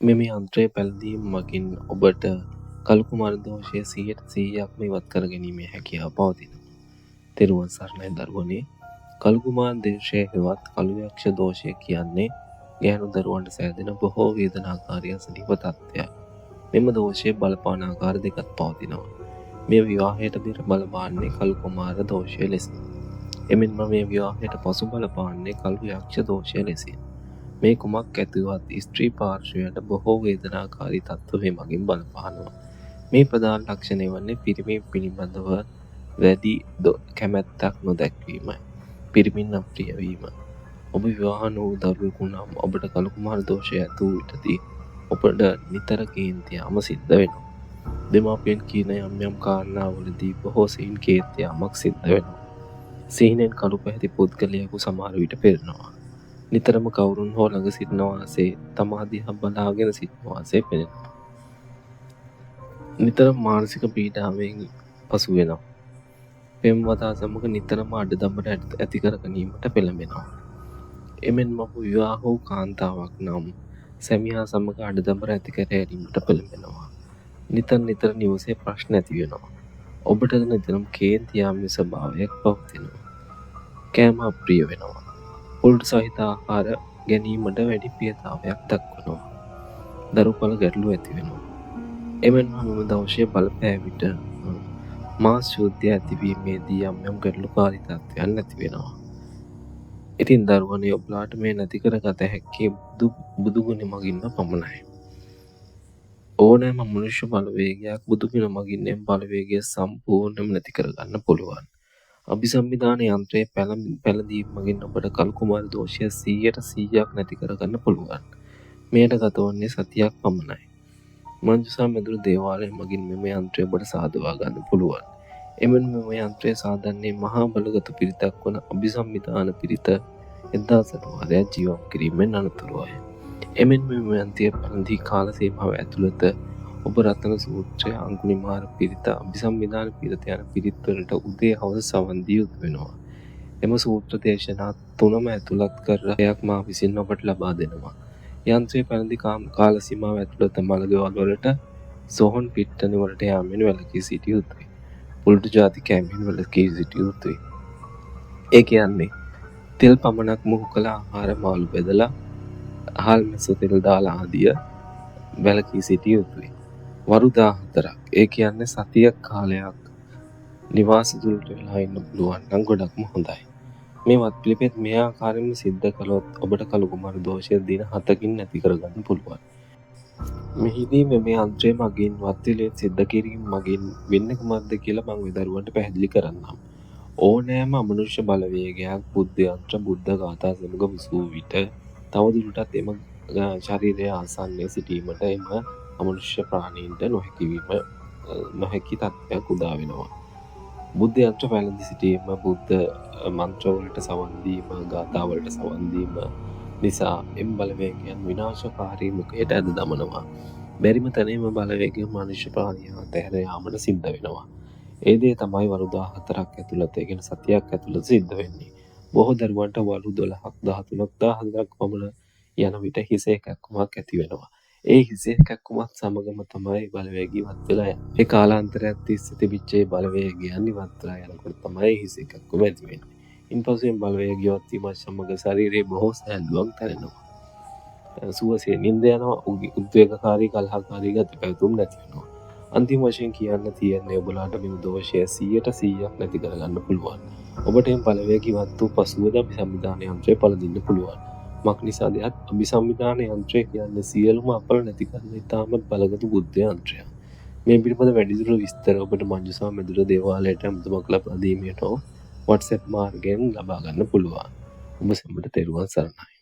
මෙම යන්ත්‍රය පැළඳීම මගින් ඔබට කළු කුමාර දෝෂය 100%ක්ම ඉවත් කර ගැනීමේ හැකියාව පවතිනවා. තෙරුවන් සරණයි දරුවනේ. කළු කුමාර දෝෂය හෙවත් කළු යක්ෂ දෝෂය කියන්නේ ගැහැණු දරුවන්ට සෑදෙන බොහෝ වේදනාකාරී අසනීප තත්ත්වයක්. මෙම දෝෂයේ බලපාන ආකාර දෙකක් පවතිනවා. මේ විවාහයට පෙර බලපාන්නේ කළු කුමාර දෝෂය ලෙසින්. එමෙන්ම මේ විවාහයට පසු බලපාන්නේ කළු යක්ෂ දෝෂය ලෙසින්. මේ කුමක් ඇතිවත් ස්ත්‍රී පාර්ශ්වයට බොහෝ වේදනාකාරී තත්ත්ව මේ මගින් බලපානවා. මේ ප්‍රධාන ලක්ෂණය වන්නේ පිරිමි පිළිබඳව වැඩි කැමැත්තක් නොදැක්වීමයි. පිරිමින් අප්‍රිය වීම. ඔබ විවාහ නොවූ දරුවෙකු නම් ඔබට කළු කුමාර දෝෂය ඇති වූ විටදී ඔබට නිතර කේන්ති යාම සිද්ධ වෙනවා. දෙමාපියන් කියන යම් කාරණාවලදී බොහෝ සෙයින් කේන්ති යාමක් සිද්ධ වෙනවා. සිහිනෙන් කළු පැහැති පුද්ගලයෙකු සමහර විට පෙරෙනවා. නිතරම කවුරුන් හෝ ළඟ සිටින වාසේ තමා දිහා බලාගෙන සිටින වාසේ පෙනෙනවා. නිතරම මානසික පීඩාවෙන් පසු වෙනවා. පෙම්වතා සමග නිතරම අඩදබර ඇති කර ගැනීමට පෙළඹෙනවා. එමෙන්ම විවාහ වූ කාන්තාවක් නම් සැමියා සමග අඩදබර ඇති කර ගැනීමට පෙළඹෙනවා. නිතර නිවසේ ප්‍රශ්න ඇති වෙනවා. ඔබට නිතරම කේන්ති යාමේ ස්වභාවයක් පවතිනවා. කෑම අප්‍රිය වෙනවා. උල්ට සහිත ආහාර ගැනීමට වැඩි ප්‍රියතාවයක් දක්වනවා. දරුපල ගැටලු ඇති වෙනවා. එමෙන්ම මෙම දෝෂය බලපෑ විට මාස් ශුද්ධිය ඇතිවීමේදී යම් ගැටලුකාරී තත්ත්වයන් නැති වෙනවා. ඉතින් දරුවනේ ඔබලාට මේ නැති කරගත හැක්කේ බුදුගුණ මගින්ම පමණයි. ඕනෑම මනුෂ්‍ය බලවේගයක් බුදුගුණ මගින් එම බලවේගය සම්පූර්ණයෙන්ම නැති කරගන්න පුළුවන්. අභිසම්විධාන යන්ත්‍රයේ පැළඳීම මගින් ඔබට කළු කුමාර දෝෂය 100%ක් නැති කරගන්න පුළුවන්. මෙයට ගත වන්නේ සතියක් පමණයි. මංජුසා මැදුරු දේවාලය මගින් මෙම යන්ත්‍රය ඔබට සාදවා ගන්න පුළුවන්. එමෙන්ම මෙම යන්ත්‍රය සාදන්නේ මහා බලගතු පිරිතක් වන අභිසම්විධාන පිරිත 1000 වාරයක් ජීවත් කිරීමෙන් අනතුරුවයි. එමෙන්ම මෙම යන්ත්‍රය පැළඳී කාල සීමාව ඇතුළත ඔබ රතන සූත්‍රය, අංගුලිමාල පිරිත, අභිසම්විධාන පිරිත යන පිරිත්වලට උදේ හවස සවන් දී යුතු වෙනවා. එම සූත්‍ර දේශනා 3ම ඇතුළත් කර එයක් මා විසින් ඔබට ලබා දෙනවා. යන්ත්‍රය පැළඳි කාල සීමාව ඇතුළත මළගෙවල් වලට සොහොන් පිට්ටනි වලට යාමෙන් වැළකී සිටිය යුතුයි. පුල්ටු ජාති කෑමෙන් වැළකී සිටිය යුතුයි. ඒ කියන්නේ තෙල් පමණක් මුහු කළ ආහාර මාළු බෙදලා හාල් මැස්ස තෙල් දාලා ආදිය වැළකී සිටිය යුතුයි. වරු 14ක් ඒ කියන්නේ සතියක් කාලයක් නිවාස තුළට වෙලා ඉන්න පුළුවන් නම් ගොඩක්ම හොඳයි. මේ වත් පිළිපෙත් මේ ආකාරයෙන්ම සිද්ධ කළොත් ඔබට කළු කුමාර දෝෂය දින 7කින් නැති කරගන්න පුළුවන්. මෙහිදී මේ යන්ත්‍රය මගින් වත් පිළිපෙත් සිද්ධ කිරීම මගින් වෙන්නේ කුමක්ද කියලා මම දරුවන්ට පැහැදිලි කරන්නම්. ඕනෑම අමනුෂ්‍ය බලවේගයක් බුද්ධ යන්ත්‍ර බුද්ධ ගාථා සමග විසූ විට තවදුරටත් එම ශරීරයේ ආසන්නයේ සිටීමට එම අමනුෂ්‍ය ප්‍රාණීන්ට නොහැකි තත්ත්වයක් උදා වෙනවා. බුද්ධ යන්ත්‍ර පැළඳි සිටීම, බුද්ධ මන්ත්‍රවලට සවන් දීම, ගාථාවලට සවන් දීම නිසා එම් බලවේගයන් විනාශකාරී මුඛයට ඇද දමනවා. බැරිම තැනම බලවේගය මනුෂ්‍ය ප්‍රාණියව අතහැර යාමට සිද්ධ වෙනවා. ඒ දේ තමයි වරු 14ක් ඇතුළත, ඒ කියන්නේ සතියක් ඇතුළත සිද්ධ වෙන්නේ. බොහෝ දරුවන්ට වරු 12ක් 13ක් 14ක් පමණ යන විට හිසේ කැක්කුමක් ඇති වෙනවා. ඒ හිසේ කැක්කුමත් සමගම තමයි බලවේගය ඉවත් වෙලා යන්නේ. ඒ කාලාන්තරයක් තිස්සේ තිබිච්ච බලවේගයන් ඉවත් වෙලා යනකොට තමයි හිසේ කැක්කුම ඇති වෙන්නේ. ඉන්පසු මේ බලවේගය ඉවත් වීම සමග ශරීරයේ බොහෝ සැහැල්ලුවක් දැනෙනවා. සුවසේ නිින්ද යනවා, උද්වේගකාරී කලහකාරී ගති පැවතුම් නැති වෙනවා. අන්තිම වශයෙන් කියන්න තියෙන්නේ ඔබලාට මේ දෝෂය 100%ක් නැති කරගන්න පුළුවන්. ඔබට මේ බලවේගය ඉවත් වූ පසුවද අභිසම්විධාන යන්ත්‍රය පළඳින්න පුළුවන්. මක්නිසාද අභිසම්විධාන යන්ත්‍රය කියන්නේ සියලුම අපල නැති කරන ඉතාමත් බලගතු බුද්ධ යන්ත්‍රයක්. මේ පිළිබඳ වැඩිදුර විස්තර ඔබට මංජුසා මැදුර දේවාලයට අමුතුමක් ලබා දීමට WhatsApp මාර්ගයෙන් ලබා ගන්න පුළුවන්. ඔබ සැමට තෙරුවන් සරණයි.